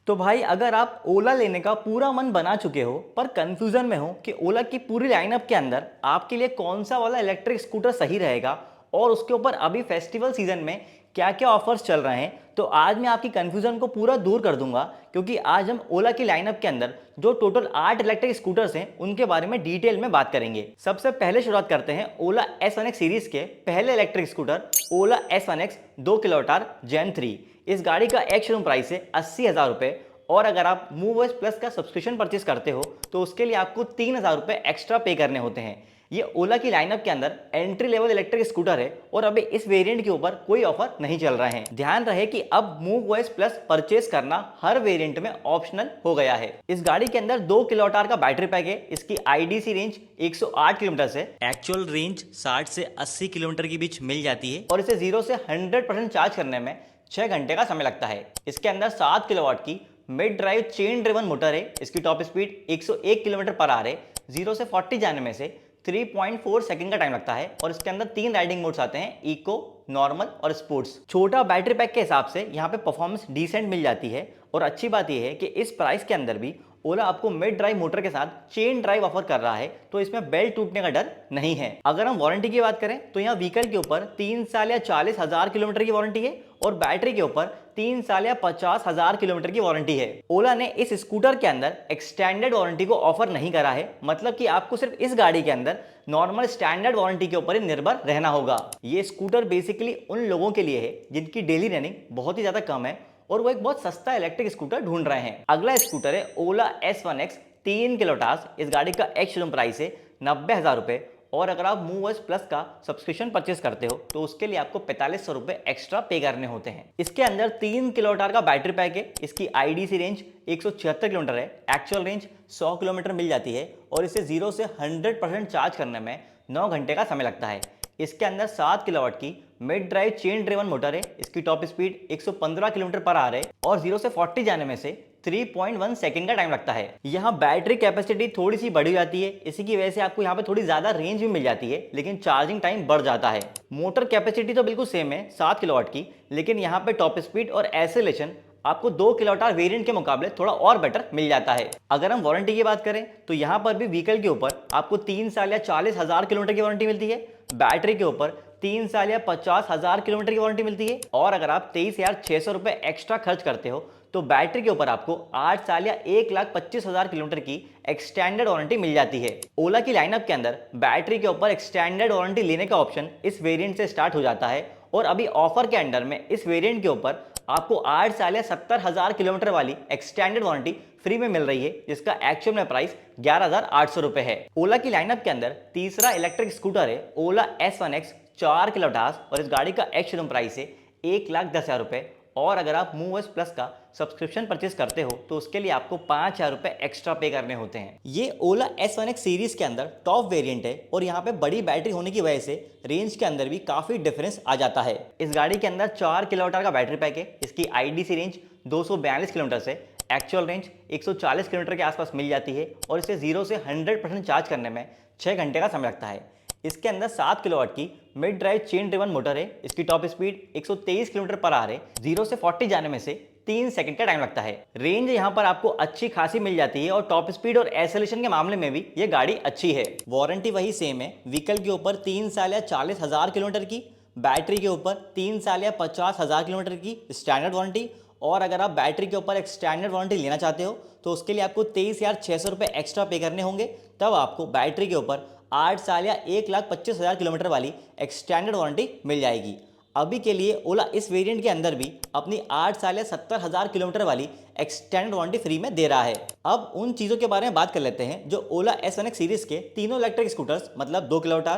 तो भाई अगर आप ओला लेने का पूरा मन बना चुके हो पर कंफ्यूजन में हो कि ओला की पूरी लाइनअप के अंदर आपके लिए कौन सा वाला इलेक्ट्रिक स्कूटर सही रहेगा और उसके ऊपर अभी फेस्टिवल सीजन में क्या क्या ऑफर्स चल रहे हैं, तो आज मैं आपकी कंफ्यूजन को पूरा दूर कर दूंगा। क्योंकि आज हम ओला की लाइनअप के अंदर जो टोटल 8 इलेक्ट्रिक स्कूटर्स हैं उनके बारे में डिटेल में बात करेंगे। सबसे पहले शुरुआत करते हैं ओला S1X सीरीज के पहले इलेक्ट्रिक स्कूटर ओला S1X 2 किलोवाट जेन 3। इस गाड़ी का एक शोरूम प्राइस है 80,000 रुपये और अगर आप मूव OS प्लस का सब्सक्रिप्शन परचेस करते हो तो उसके लिए आपको 3,000 रुपये एक्स्ट्रा पे करने होते हैं। ये ओला की लाइनअप के अंदर एंट्री लेवल इलेक्ट्रिक स्कूटर है और अभी इस वेरिएंट के ऊपर कोई ऑफर नहीं चल रहा है। ध्यान रहे कि अब मूव OS प्लस परचेस करना हर वेरिएंट में ऑप्शनल हो गया है। इस गाड़ी के अंदर 2 किलोवाट का बैटरी पैक है। इसकी IDC रेंज 108 किलोमीटर से एक्चुअल रेंज 60 से 80 किलोमीटर के बीच मिल जाती है और इसे 0 से 100% चार्ज करने में 6 घंटे का समय लगता है। इसके अंदर 7 किलोवाट की mid drive chain driven motor है। इसकी top speed 101 kilometre per hour है। 0 से 40 जाने में से 3.4 सेकंड का टाइम लगता है और इसके अंदर 3 राइडिंग मोड्स आते हैं, इको, नॉर्मल और स्पोर्ट्स। छोटा बैटरी पैक के हिसाब से यहाँ पे परफॉर्मेंस डिसेंट मिल जाती है और अच्छी बात यह है कि इस प्राइस के अंदर भी ओला आपको मिड ड्राइव मोटर के साथ चेन ड्राइव ऑफर कर रहा है, तो इसमें बेल्ट टूटने का डर नहीं है। अगर हम वारंटी की बात करें तो यहाँ व्हीकल के ऊपर 3 साल या 40,000 किलोमीटर की वारंटी है और बैटरी के ऊपर 3 साल या 50,000 किलोमीटर की वारंटी है। ओला ने इस स्कूटर के अंदर एक्सटेंडेड वारंटी को ऑफर नहीं करा है, मतलब कि आपको सिर्फ इस गाड़ी के अंदर नॉर्मल स्टैंडर्ड वारंटी के ऊपर ही निर्भर रहना होगा। ये स्कूटर बेसिकली उन लोगों के लिए है जिनकी डेली रनिंग बहुत ही ज्यादा कम है और वो एक बहुत सस्ता इलेक्ट्रिक स्कूटर ढूंढ रहे हैं। अगला स्कूटर है ओला S1X 3 किलोवाट। इस गाड़ी का एक शोरूम प्राइस है 90,000 रुपये और अगर आप मूव OS प्लस का सब्सक्रिप्शन परचेस करते हो तो उसके लिए आपको 4500 रुपये एक्स्ट्रा पे करने होते हैं। इसके अंदर 3 किलोवाट का बैटरी पैक है। इसकी IDC रेंज 176 किलोमीटर है। एक्चुअल रेंज 100 किलोमीटर मिल जाती है और इसे 0 से 100% चार्ज करने में 9 घंटे का समय लगता है। इसके अंदर 7 किलोवाट की mid drive chain driven motor है। इसकी top speed 115 kilometre per hour है और 0 से 40 जाने में से 3.1 सेकंड का टाइम लगता है। यहाँ बैटरी कैपेसिटी थोड़ी सी बढ़ी जाती है, इसी की वजह से आपको यहाँ पे थोड़ी ज्यादा रेंज भी मिल जाती है, लेकिन चार्जिंग टाइम बढ़ जाता है। मोटर कैपेसिटी तो बिल्कुल सेम है 7 किलोवाट की, लेकिन यहाँ पे टॉप स्पीड और एक्सेलरेशन आपको 2 किलोवाट वेरिएंट के मुकाबले थोड़ा और बेटर मिल जाता है। अगर हम वारंटी की बात करें तो यहाँ पर भी व्हीकल के ऊपर आपको 3 साल या 40,000 किलोमीटर की वारंटी मिलती है। बैटरी के ऊपर 3 साल या 50,000 किलोमीटर की वारंटी मिलती है और अगर आप 23,600 रुपये एक्स्ट्रा खर्च करते हो तो बैटरी के ऊपर आपको 8 साल या 1,25,000 किलोमीटर की एक्सटेंडेड वारंटी मिल जाती है। ओला की लाइनअप के अंदर बैटरी के ऊपर एक्सटेंडेड वारंटी लेने का ऑप्शन इस वेरिएंट से स्टार्ट हो जाता है और अभी ऑफर के अंडर में इस वेरिएंट के ऊपर आपको 8 साल या 70,000 किलोमीटर वाली एक्सटेंडेड वारंटी फ्री में मिल रही है, जिसका एक्चुअल में प्राइस 11,800 रुपए है। ओला की लाइनअप के अंदर तीसरा इलेक्ट्रिक स्कूटर है ओला S1X 4 किलोवाट और इस गाड़ी का एक्स शोरूम प्राइस है 1,10,000 रुपए और अगर आप मूव OS प्लस का सब्सक्रिप्शन परचेस करते हो तो उसके लिए आपको 5,000 रुपए एक्स्ट्रा पे करने होते हैं। ये ओला S1X सीरीज के अंदर टॉप वेरिएंट है और यहाँ पे बड़ी बैटरी होने की वजह से रेंज के अंदर भी काफी डिफरेंस आ जाता है। इस गाड़ी के अंदर 4 किलोवाट का बैटरी पैक है। इसकी IDC रेंज 242 किलोमीटर से एक्चुअल रेंज 140 किलोमीटर के आसपास मिल जाती है और इसे 0 से 100% चार्ज करने में 6 घंटे का समय लगता है। इसके अंदर 7 किलोवाट की mid drive chain driven motor है। इसकी top speed 123 kilometre per hour है। 0 से 40 जाने में से 3 सेकंड का टाइम लगता है। रेंज यहाँ पर आपको अच्छी खासी मिल जाती है और टॉप स्पीड और एक्सेलरेशन के मामले में भी ये गाड़ी अच्छी है। वारंटी वही सेम है। व्हीकल के ऊपर 3 साल या 40,000 किलोमीटर की, बैटरी के ऊपर 3 साल या 50,000 किलोमीटर की स्टैंडर्ड वारंटी और अगर आप बैटरी के ऊपर एक स्टैंडर्ड वारंटी लेना चाहते हो तो उसके लिए आपको 23,600 रुपये एक्स्ट्रा पे करने होंगे। तब आपको बैटरी के ऊपर 8 साल या 1,25,000 किलोमीटर वाली एक्सटेंडेड वारंटी मिल जाएगी। अभी के लिए ओला इस वेरिएंट के अंदर भी अपनी 8 साल या 70,000 किलोमीटर वाली एक्सटेंडेड वारंटी फ्री में दे रहा है। अब उन चीज़ों के बारे में बात कर लेते हैं जो ओला S1X सीरीज के तीनों इलेक्ट्रिक स्कूटर्स मतलब 2 किलोवाट,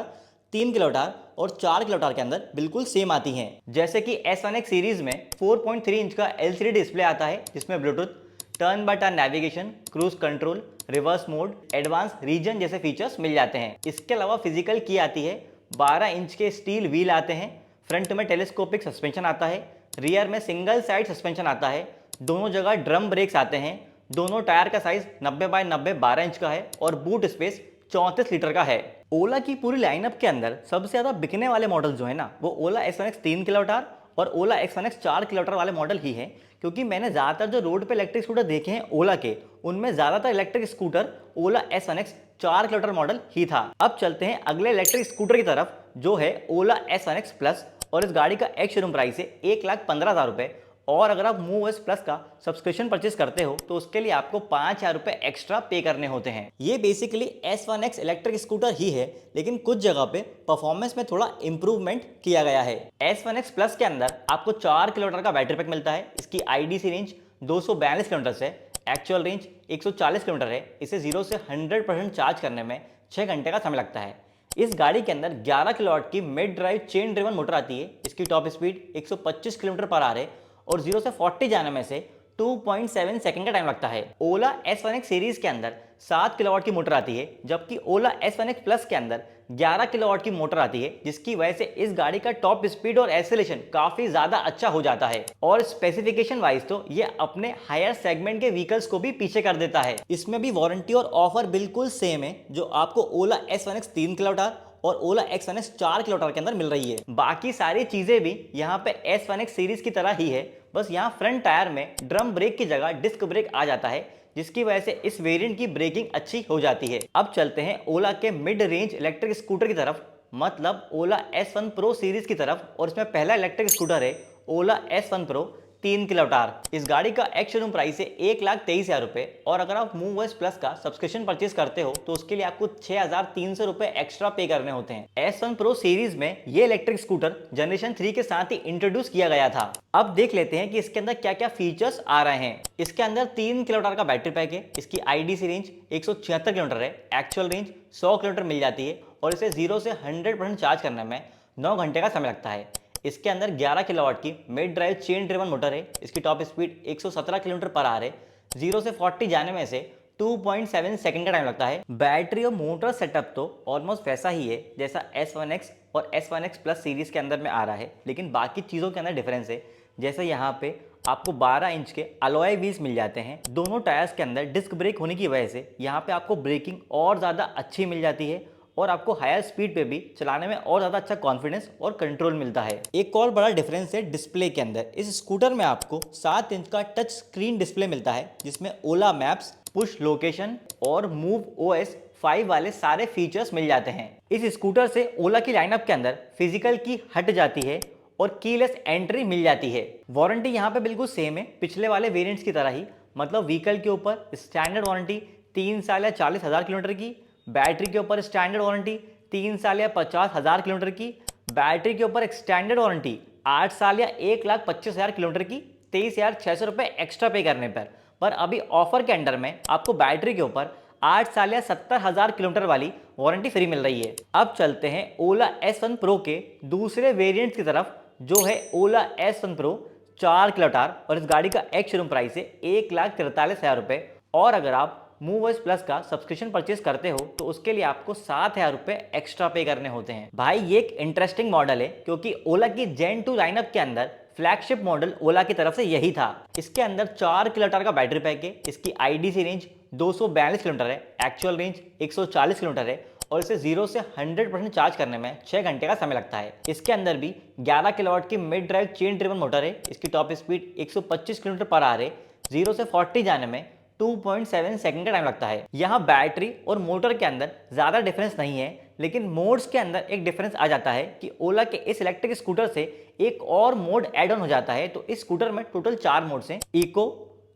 3 किलोवाट और 4 किलोवाट के अंदर बिल्कुल सेम आती हैं। जैसे कि S1X सीरीज में 4.3 इंच का LCD डिस्प्ले आता है जिसमें Bluetooth, turn by turn navigation, cruise control, reverse mode, advance regen जैसे फीचर्स मिल जाते हैं। इसके अलावा फिजिकल की आती है, 12 इंच के स्टील व्हील आते हैं, फ्रंट में टेलीस्कोपिक सस्पेंशन आता है, रियर में सिंगल साइड सस्पेंशन आता है, दोनों जगह ड्रम ब्रेक्स आते हैं, दोनों टायर का साइज 90 बाय 90 12 इंच का है और बूट स्पेस 34 लीटर का है। ओला की पूरी लाइनअप के अंदर सबसे ज्यादा बिकने वाले मॉडल जो है ना वो ओला S1X 3 किलोवाट और ओला S1X 4 किलोवाट वाले मॉडल ही है, क्योंकि मैंने ज़्यादातर जो रोड पे इलेक्ट्रिक स्कूटर देखे हैं ओला के, उनमें ज़्यादातर इलेक्ट्रिक स्कूटर ओला S1X 4 किलोमीटर मॉडल ही था। अब चलते हैं अगले इलेक्ट्रिक स्कूटर की तरफ, जो है ओला S1X प्लस, और इस गाड़ी का एक्स शोरूम प्राइस है 1,15,000 रुपये। और अगर आप मूव OS प्लस का सब्सक्रिप्शन परचेज करते हो तो उसके लिए आपको 5,000 रुपये एक्स्ट्रा पे करने होते हैं। ये बेसिकली S1X इलेक्ट्रिक स्कूटर ही है, लेकिन कुछ जगह पे परफॉर्मेंस में थोड़ा इंप्रूवमेंट किया गया है। S1X प्लस के अंदर आपको 4 किलोमीटर का बैटरी पैक मिलता है। इसकी IDC रेंज 242 किलोमीटर से, एक्चुअल रेंज 140 किलोमीटर है। इसे 0 से 100% चार्ज करने में 6 घंटे का समय लगता है। इस गाड़ी के अंदर 11 किलोवाट की mid drive chain driven motor आती है। इसकी top speed 125 kilometre per hour है और 0 से 40 जाने में से 2.7 सेकंड का टाइम लगता है। ओला S1X सीरीज के अंदर 7 किलोवाट की मोटर आती है, जबकि ओला S1X प्लस के अंदर 11 किलोवाट की मोटर आती है, जिसकी वजह से इस गाड़ी का टॉप स्पीड और एक्सेलरेशन काफी ज्यादा अच्छा हो जाता है। और स्पेसिफिकेशन वाइज तो ये अपने हायर सेगमेंट के व्हीकल्स को भी पीछे कर देता है। इसमें भी वारंटी और ऑफर बिल्कुल सेम है जो आपको ओला S1X 3 किलोमीटर और ओला X1X 4 किलोमीटर के अंदर मिल रही है। बाकी सारी चीजें भी यहाँ पे S1X सीरीज की तरह ही है, बस यहाँ फ्रंट टायर में ड्रम ब्रेक की जगह डिस्क ब्रेक आ जाता है, जिसकी वजह से इस वेरिएंट की ब्रेकिंग अच्छी हो जाती है। अब चलते हैं ओला के मिड रेंज इलेक्ट्रिक स्कूटर की तरफ, मतलब ओला S1 Pro सीरीज की तरफ। और इसमें पहला इलेक्ट्रिक स्कूटर है ओला S1 Pro 3 किलोमीटर। इस गाड़ी का एक्स शोरूम प्राइस है 1,23,000 रुपये। और अगर आप मूव OS प्लस का सब्सक्रिप्शन परचेज करते हो तो उसके लिए आपको 6,300 रुपये एक्स्ट्रा पे करने होते हैं। S1 Pro सीरीज में ये इलेक्ट्रिक स्कूटर जनरेशन 3 के साथ ही इंट्रोड्यूस किया गया था। अब देख लेते हैं कि इसके अंदर क्या क्या फीचर्स आ रहे हैं। इसके अंदर 3 किलोमीटर का बैटरी पैक है। इसकी IDC रेंज 176 किलोमीटर है, एक्चुअल रेंज 100 किलोमीटर मिल जाती है और इसे 0 से 100% चार्ज करने में 9 घंटे का समय लगता है। इसके अंदर 11 किलोवाट की mid drive chain driven motor है। इसकी top speed 117 kilometre per hour है। 0 से 40 जाने में से 2.7 सेकंड का टाइम लगता है। बैटरी और मोटर सेटअप तो ऑलमोस्ट वैसा ही है जैसा S1X और S1X प्लस सीरीज के अंदर में आ रहा है, लेकिन बाकी चीज़ों के अंदर डिफरेंस है। जैसे यहाँ पे आपको 12 इंच के अलॉय व्हील्स मिल जाते हैं। दोनों टायर्स के अंदर डिस्क ब्रेक होने की वजह से यहाँ पे आपको ब्रेकिंग और ज़्यादा अच्छी मिल जाती है और आपको हायर स्पीड पे भी चलाने में और ज़्यादा अच्छा कॉन्फिडेंस और कंट्रोल मिलता है। एक और बड़ा डिफरेंस है डिस्प्ले के अंदर। इस स्कूटर में आपको 7 इंच का टच स्क्रीन डिस्प्ले मिलता है, जिसमें ओला मैप्स, पुश लोकेशन और मूव OS 5 वाले सारे फीचर्स मिल जाते हैं। इस स्कूटर से ओला की लाइनअप के अंदर फिजिकल की हट जाती है और कीलेस एंट्री मिल जाती है। वारंटी यहाँ पे बिल्कुल सेम है पिछले वाले वेरिएंट्स की तरह ही, मतलब व्हीकल के ऊपर स्टैंडर्ड वारंटी 3 साल या 40,000 किलोमीटर की, बैटरी के ऊपर स्टैंडर्ड वारंटी 3 साल या 50,000 किलोमीटर की, बैटरी के ऊपर एक्सटेंडेड वारंटी 8 साल या 1,25,000 किलोमीटर की, 23,600 रुपये एक्स्ट्रा पे करने पर अभी ऑफर के अंडर में आपको बैटरी के ऊपर 8 साल या 70,000 किलोमीटर वाली वारंटी फ्री मिल रही है। अब चलते हैं ओला S1 Pro के दूसरे वेरिएंट की तरफ, जो है ओला S1 Pro 4 किलोमीटर और इस गाड़ी का एक्स शोरूम प्राइस है 1,43,000 रुपये। और अगर आप मूव OS प्लस का सब्सक्रिप्शन परचेज करते हो तो उसके लिए आपको 7,000 रुपये एक्स्ट्रा पे करने होते हैं। भाई ये एक इंटरेस्टिंग मॉडल है, क्योंकि ओला की Gen 2 लाइनअप के अंदर फ्लैगशिप मॉडल ओला की तरफ से यही था। इसके अंदर 4 किलोमीटर का बैटरी पैक है। इसकी IDC रेंज 242 किलोमीटर है, एक्चुअल रेंज 140 किलोमीटर है और इसे 0 से 100% चार्ज करने में 6 घंटे का समय लगता है। इसके अंदर भी 11 किलोवाट की mid drive chain driven motor है। इसकी top speed 125 kilometre per hour है। 0 से 40 जाने में 2.7 सेकंड का टाइम लगता है। यहाँ बैटरी और मोटर के अंदर ज़्यादा डिफरेंस नहीं है, लेकिन मोड्स के अंदर एक डिफरेंस आ जाता है कि ओला के इस इलेक्ट्रिक स्कूटर से एक और मोड ऐड ऑन हो जाता है। तो इस स्कूटर में टोटल 4 मोड्स हैं, इको,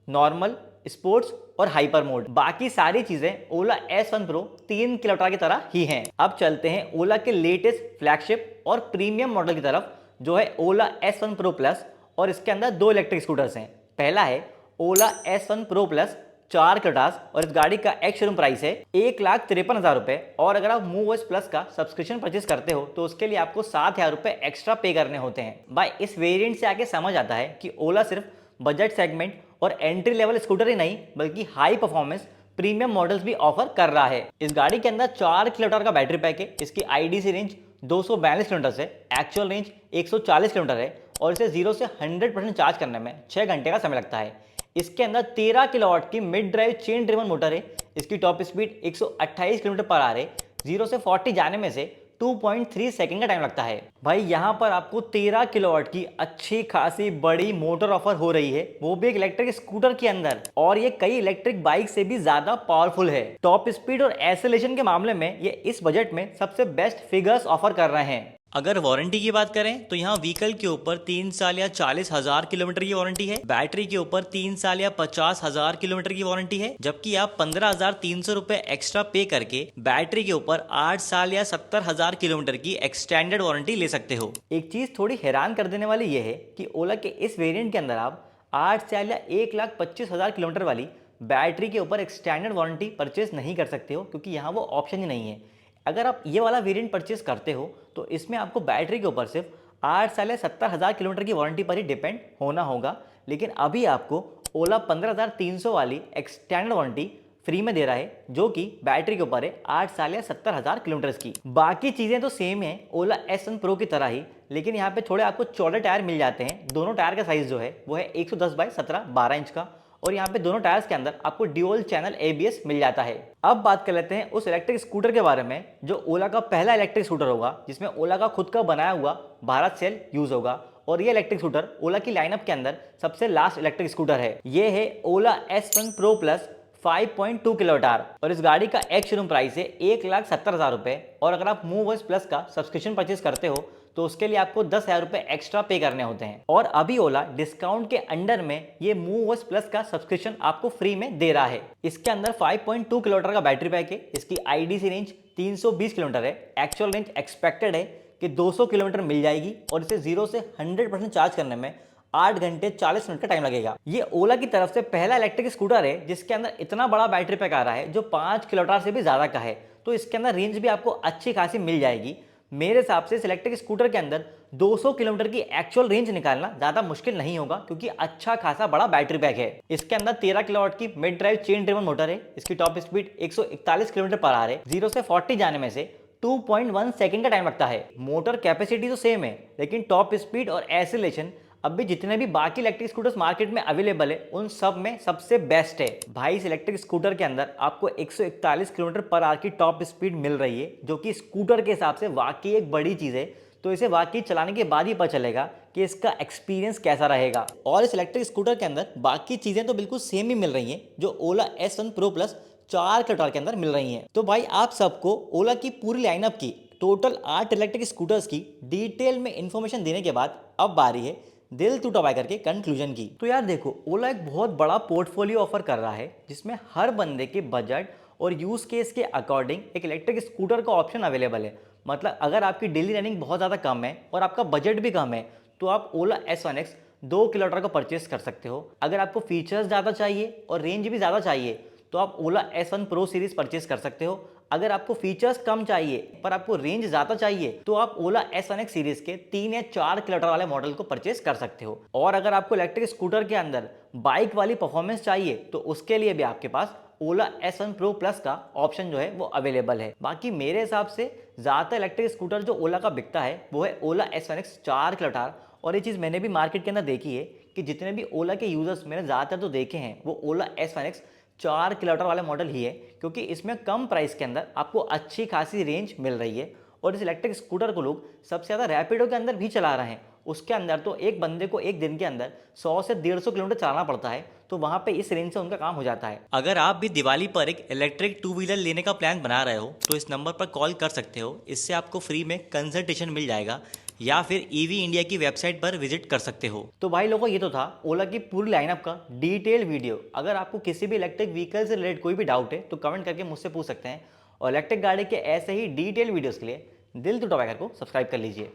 नॉर्मल, स्पोर्ट्स और हाइपर मोड। बाकी सारी चीजें ओला S1 Pro 3 किलोमीटर की तरह ही हैं। अब चलते हैं ओला के लेटेस्ट फ्लैगशिप और प्रीमियम मॉडल की तरफ, जो है ओला S1 Pro प्लस। और इसके अंदर 2 इलेक्ट्रिक स्कूटर्स हैं। पहला है ओला S1 Pro प्लस 4 किलोमीटर और इस गाड़ी का एक्स शोरूम प्राइस है 1,53,000 रुपये। और अगर आप मूव OS प्लस का सब्सक्रिप्शन परचेज करते हो तो उसके लिए आपको 7,000 रुपये एक्स्ट्रा पे करने होते हैं। भाई इस वेरिएंट से आके समझ आता है कि ओला सिर्फ बजट सेगमेंट और एंट्री लेवल स्कूटर ही नहीं, बल्कि हाई परफॉर्मेंस प्रीमियम मॉडल्स भी ऑफर कर रहा है। इस गाड़ी के अंदर 4 किलोमीटर का बैटरी पैक है। इसकी IDC रेंज 242 किलोमीटर से, एक्चुअल रेंज 140 किलोमीटर है और इसे 0 से 100% चार्ज करने में 6 घंटे का समय लगता है। इसके अंदर 13 किलोवाट की mid drive chain driven motor है। इसकी top speed 128 kilometre per hour है। 0 से 40 जाने में से 2.3 सेकंड का टाइम लगता है। भाई यहाँ पर आपको 13 किलोवाट की अच्छी खासी बड़ी मोटर ऑफर हो रही है, वो भी एक इलेक्ट्रिक स्कूटर के अंदर, और ये कई इलेक्ट्रिक बाइक से भी ज्यादा पावरफुल है। टॉप स्पीड और एक्सेलरेशन के मामले में ये इस बजट में सबसे बेस्ट फिगर्स ऑफर कर रहे हैं। अगर वारंटी की बात करें तो यहाँ व्हीकल के ऊपर 3 साल या 40,000 किलोमीटर की वारंटी है, बैटरी के ऊपर 3 साल या 50,000 किलोमीटर की वारंटी है, जबकि आप 15,300 रुपए एक्स्ट्रा पे करके बैटरी के ऊपर 8 साल या 70,000 किलोमीटर की एक्सटेंडेड वारंटी ले सकते हो। एक चीज थोड़ी हैरान कर देने वाली यह है कि ओला के इस वेरिएंट के अंदर आप 8 साल या 1,25,000 किलोमीटर वाली बैटरी के ऊपर एक्सटेंडेड वारंटी परचेज नहीं कर सकते हो, क्योंकि यहाँ वो ऑप्शन ही नहीं है। अगर आप ये वाला वेरिएंट परचेस करते हो तो इसमें आपको बैटरी के ऊपर सिर्फ 8 साल या 70,000 किलोमीटर की वारंटी पर ही डिपेंड होना होगा, लेकिन अभी आपको ओला 15,300 वाली एक्सटेंडेड वारंटी फ्री में दे रहा है, जो कि बैटरी के ऊपर है 8 साल या 70,000 किलोमीटर की। बाकी चीज़ें तो सेम है ओला S1 Pro की तरह ही, लेकिन यहाँ पे थोड़े आपको चौड़े टायर मिल जाते हैं। दोनों टायर का साइज जो है वो है 110 बाई 17 12 इंच का, और यहाँ पे दोनों टायर्स के अंदर आपको ड्यूअल चैनल ABS मिल जाता है। अब बात कर लेते हैं उस इलेक्ट्रिक स्कूटर के बारे में जो ओला का पहला इलेक्ट्रिक स्कूटर होगा, जिसमें ओला का खुद का बनाया हुआ भारत सेल यूज होगा, और ये इलेक्ट्रिक स्कूटर ओला की लाइनअप के अंदर सबसे लास्ट इलेक्ट्रिक स्कूटर है। ये है ओला S1 Pro Plus 5.2 kilowatt hour, और इस गाड़ी का एक्स शोरूम प्राइस है 1,70,000 रुपए, और अगर आप मूव वॉइस प्लस का सब्सक्रिप्शन परचेज करते हो तो उसके लिए आपको 10,000 रुपए एक्स्ट्रा पे करने होते हैं। और अभी ओला डिस्काउंट के अंडर में ये मूव वॉइस प्लस का सब्सक्रिप्शन आपको फ्री में दे रहा है। इसके अंदर 5.2 किलोमीटर का बैटरी पैक है, इसकी IDC रेंज 320 किलोमीटर है, एक्चुअल रेंज एक्सपेक्टेड है कि 200 किलोमीटर मिल जाएगी, और इसे 0 से 100% चार्ज करने में 8 घंटे 40 मिनट का टाइम लगेगा। ये ओला की तरफ से पहला इलेक्ट्रिक स्कूटर है जिसके अंदर इतना बड़ा बैटरी पैक आ रहा है, जो 5 किलोमीटर से भी ज्यादा का है, तो इसके अंदर रेंज भी आपको अच्छी खासी मिल जाएगी। मेरे हिसाब से इस इलेक्ट्रिक स्कूटर के अंदर 200 किलोमीटर की एक्चुअल रेंज निकालना ज्यादा मुश्किल नहीं होगा, क्योंकि अच्छा खासा बड़ा बैटरी पैक है। इसके अंदर 13 किलोवाट की mid drive chain driven motor है, इसकी top speed 141 kilometre per hour है, 0 से 40 जाने में से 2.1 सेकंड का टाइम लगता है। मोटर कैपेसिटी तो सेम है, लेकिन टॉप स्पीड और एक्सीलरेशन अब भी जितने भी बाकी इलेक्ट्रिक स्कूटर्स मार्केट में अवेलेबल है उन सब में सबसे बेस्ट है। भाई इस इलेक्ट्रिक स्कूटर के अंदर आपको 141 किलोमीटर पर आवर की टॉप स्पीड मिल रही है, जो कि स्कूटर के हिसाब से वाकई एक बड़ी चीज है। तो इसे वाकई चलाने के बाद ही पता चलेगा कि इसका एक्सपीरियंस कैसा रहेगा। और इस इलेक्ट्रिक स्कूटर के अंदर बाकी चीजें तो बिल्कुल सेम ही मिल रही हैं जो ओला S1 Pro Plus 4 किलोवाट के अंदर मिल रही हैं। तो भाई आप सबको ओला की पूरी लाइनअप की टोटल 8 इलेक्ट्रिक स्कूटर्स की डिटेल में इंफॉर्मेशन देने के बाद अब बारी है दिल टू टॉप करके कंक्लूजन की। तो यार देखो, ओला एक बहुत बड़ा पोर्टफोलियो ऑफर कर रहा है, जिसमें हर बंदे के बजट और यूज केस के अकॉर्डिंग एक इलेक्ट्रिक स्कूटर का ऑप्शन अवेलेबल है। मतलब अगर आपकी डेली रनिंग बहुत ज़्यादा कम है और आपका बजट भी कम है तो आप ओला S1X 2 किलोमीटर का परचेस कर सकते हो। अगर आपको फीचर्स ज़्यादा चाहिए और रेंज भी ज़्यादा चाहिए तो आप ओला S1 Pro सीरीज परचेस कर सकते हो। अगर आपको फीचर्स कम चाहिए पर आपको रेंज ज्यादा चाहिए तो आप ओला S1X सीरीज के 3 या 4 किलोमीटर वाले मॉडल को परचेस कर सकते हो। और अगर आपको इलेक्ट्रिक स्कूटर के अंदर बाइक वाली परफॉर्मेंस चाहिए तो उसके लिए भी आपके पास ओला S1 Pro Plus का ऑप्शन जो है वो अवेलेबल है। बाकी मेरे हिसाब से ज्यादातर इलेक्ट्रिक स्कूटर जो ओला का बिकता है वो है ओला S1X 4 किलोमीटर। और ये चीज़ मैंने भी मार्केट के अंदर देखी है कि जितने भी ओला के यूजर्स मैंने ज़्यादातर तो देखे हैं वो ओला S1X 4 किलोमीटर वाला मॉडल ही है, क्योंकि इसमें कम प्राइस के अंदर आपको अच्छी खासी रेंज मिल रही है। और इस इलेक्ट्रिक स्कूटर को लोग सबसे ज़्यादा रैपिडो के अंदर भी चला रहे हैं। उसके अंदर तो एक बंदे को एक दिन के अंदर 100 से 150 किलोमीटर चलाना पड़ता है, तो वहाँ पे इस रेंज से उनका काम हो जाता है। अगर आप भी दिवाली पर एक इलेक्ट्रिक 2 व्हीलर लेने का प्लान बना रहे हो तो इस नंबर पर कॉल कर सकते हो। इससे आपको फ्री में कंसल्टेशन मिल जाएगा, या फिर ईवी इंडिया की वेबसाइट पर विजिट कर सकते हो। तो भाई लोगों, ये तो था ओला की पूरी लाइनअप का डिटेल वीडियो। अगर आपको किसी भी इलेक्ट्रिक व्हीकल से रिलेटेड कोई भी डाउट है तो कमेंट करके मुझसे पूछ सकते हैं। और इलेक्ट्रिक गाड़ी के ऐसे ही डिटेल वीडियोस के लिए दिल टू टॉप को सब्सक्राइब कर लीजिए।